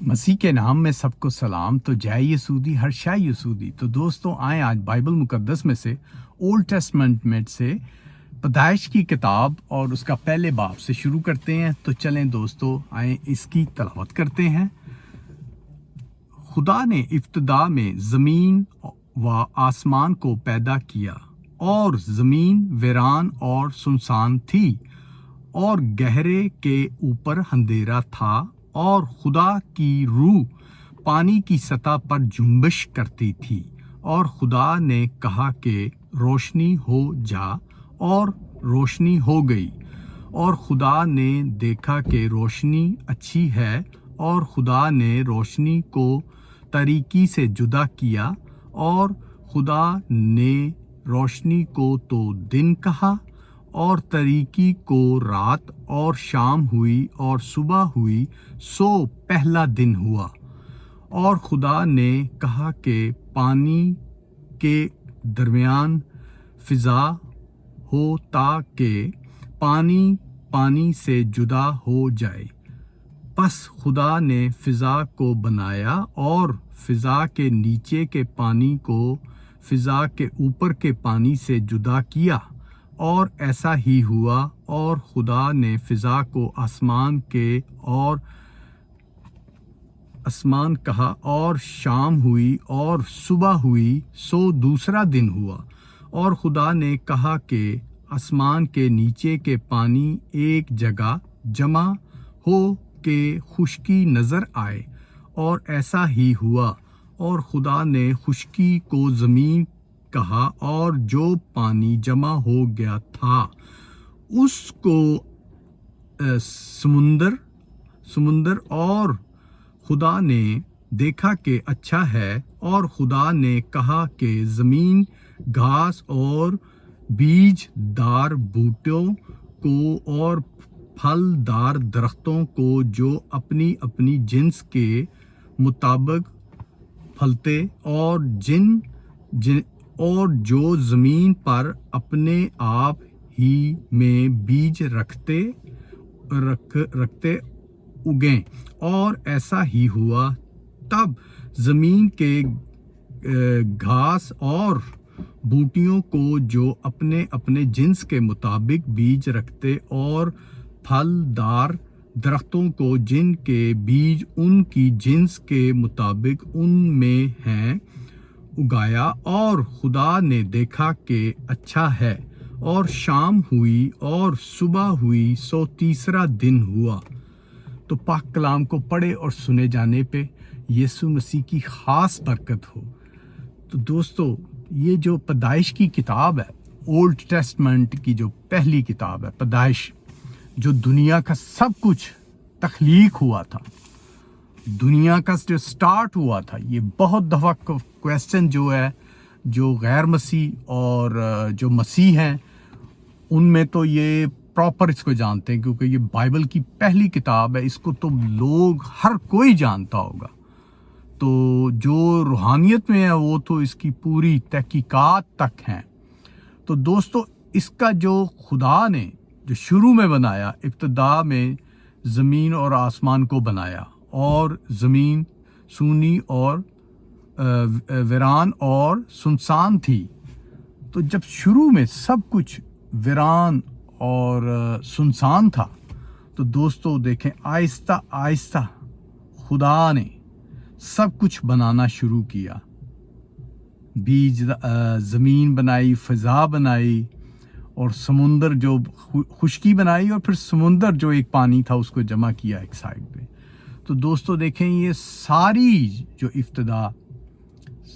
مسیح کے نام میں سب کو سلام۔ تو جے یسودی ہر شے یسودی۔ تو دوستوں آئیں آج بائبل مقدس میں سے اولڈ ٹیسٹمنٹ میں سے پیدائش کی کتاب اور اس کا پہلے باب سے شروع کرتے ہیں۔ تو چلیں دوستوں آئیں اس کی تلاوت کرتے ہیں۔ خدا نے ابتدا میں زمین و آسمان کو پیدا کیا، اور زمین ویران اور سنسان تھی، اور گہرے کے اوپر اندھیرا تھا، اور خدا کی روح پانی کی سطح پر جنبش کرتی تھی۔ اور خدا نے کہا کہ روشنی ہو جا، اور روشنی ہو گئی۔ اور خدا نے دیکھا کہ روشنی اچھی ہے، اور خدا نے روشنی کو تاریکی سے جدا کیا، اور خدا نے روشنی کو تو دن کہا، اور تاریکی کو رات، اور شام ہوئی اور صبح ہوئی، سو پہلا دن ہوا۔ اور خدا نے کہا کہ پانی کے درمیان فضا ہو تاکہ پانی سے جدا ہو جائے۔ پس خدا نے فضا کو بنایا، اور فضا کے نیچے کے پانی کو فضا کے اوپر کے پانی سے جدا کیا، اور ایسا ہی ہوا۔ اور خدا نے فضا کو آسمان کہا، اور شام ہوئی اور صبح ہوئی، سو دوسرا دن ہوا۔ اور خدا نے کہا کہ آسمان کے نیچے کے پانی ایک جگہ جمع ہو کہ خشکی نظر آئے، اور ایسا ہی ہوا۔ اور خدا نے خشکی کو زمین کہا، اور جو پانی جمع ہو گیا تھا اس کو سمندر۔ اور خدا نے دیکھا کہ اچھا ہے۔ اور خدا نے کہا کہ زمین گھاس اور بیج دار بوٹوں کو اور پھل دار درختوں کو جو اپنی اپنی جنس کے مطابق پھلتے، اور جو زمین پر اپنے آپ ہی میں بیج رکھتے اگیں، اور ایسا ہی ہوا۔ تب زمین کے گھاس اور بوٹیوں کو جو اپنے اپنے جنس کے مطابق بیج رکھتے، اور پھل دار درختوں کو جن کے بیج ان کی جنس کے مطابق ان میں ہیں، اگایا۔ اور خدا نے دیکھا کہ اچھا ہے۔ اور شام ہوئی اور صبح ہوئی، سو تیسرا دن ہوا۔ تو پاک کلام کو پڑھے اور سنے جانے پہ یسوع مسیح کی خاص برکت ہو۔ تو دوستو یہ جو پیدائش کی کتاب ہے، اولڈ ٹیسٹمنٹ کی جو پہلی کتاب ہے پیدائش، جو دنیا کا سب کچھ تخلیق ہوا تھا، دنیا کا جو سٹارٹ ہوا تھا، یہ بہت دفعہ کویسچن جو ہے، جو غیر مسیح اور جو مسیح ہیں ان میں تو یہ پراپر اس کو جانتے ہیں، کیونکہ یہ بائبل کی پہلی کتاب ہے، اس کو تو لوگ ہر کوئی جانتا ہوگا۔ تو جو روحانیت میں ہے وہ تو اس کی پوری تحقیقات تک ہیں۔ تو دوستو اس کا جو خدا نے جو شروع میں بنایا، ابتدا میں زمین اور آسمان کو بنایا، اور زمین سونی اور ویران اور سنسان تھی۔ تو جب شروع میں سب کچھ ویران اور سنسان تھا، تو دوستو دیکھیں آہستہ آہستہ خدا نے سب کچھ بنانا شروع کیا۔ زمین بنائی، فضا بنائی، اور سمندر جو خشکی بنائی، اور پھر سمندر جو ایک پانی تھا اس کو جمع کیا ایک سائڈ پہ۔ تو دوستو دیکھیں یہ ساری جو ابتدا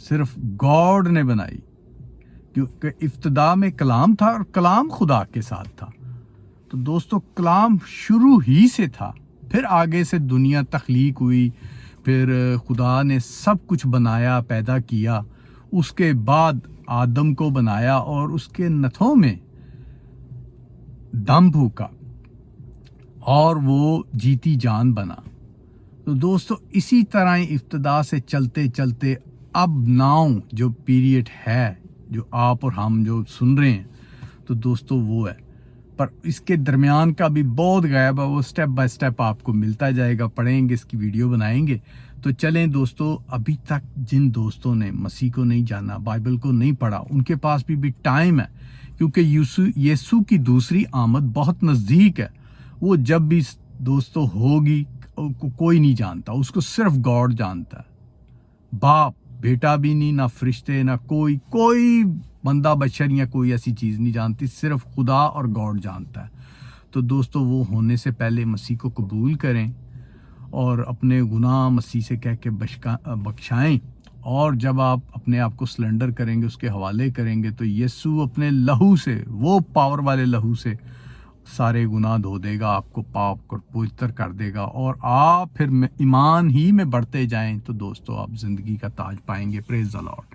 صرف گاڈ نے بنائی، کیونکہ ابتدا میں کلام تھا، اور کلام خدا کے ساتھ تھا۔ تو دوستو کلام شروع ہی سے تھا، پھر آگے سے دنیا تخلیق ہوئی، پھر خدا نے سب کچھ بنایا، پیدا کیا۔ اس کے بعد آدم کو بنایا، اور اس کے نتھوں میں دم پھونکا، اور وہ جیتی جان بنا۔ تو دوستو اسی طرح ابتدا سے چلتے چلتے اب ناؤ جو پیریڈ ہے، جو آپ اور ہم جو سن رہے ہیں، تو دوستو وہ ہے پر اس کے درمیان کا بھی بہت غائب ہے، وہ سٹیپ بائی سٹیپ آپ کو ملتا جائے گا، پڑھیں گے، اس کی ویڈیو بنائیں گے۔ تو چلیں دوستو، ابھی تک جن دوستوں نے مسیح کو نہیں جانا، بائبل کو نہیں پڑھا، ان کے پاس بھی ٹائم ہے، کیونکہ یسوع کی دوسری آمد بہت نزدیک ہے۔ وہ جب بھی دوستو ہوگی کوئی نہیں جانتا، اس کو صرف گاڈ جانتا ہے، باپ بیٹا بھی نہیں، نہ فرشتے، نہ کوئی بندہ بشر یا کوئی ایسی چیز نہیں جانتی، صرف خدا اور گاڈ جانتا ہے۔ تو دوستو وہ ہونے سے پہلے مسیح کو قبول کریں اور اپنے گناہ مسیح سے کہہ کے بخشائیں، اور جب آپ اپنے آپ کو سلنڈر کریں گے، اس کے حوالے کریں گے، تو یسوع اپنے لہو سے، وہ پاور والے لہو سے سارے گناہ دھو دے گا، آپ کو پاک اور پوتر کر دے گا، اور آپ پھر ایمان ہی میں بڑھتے جائیں تو دوستو آپ زندگی کا تاج پائیں گے۔ پریز دی لارڈ۔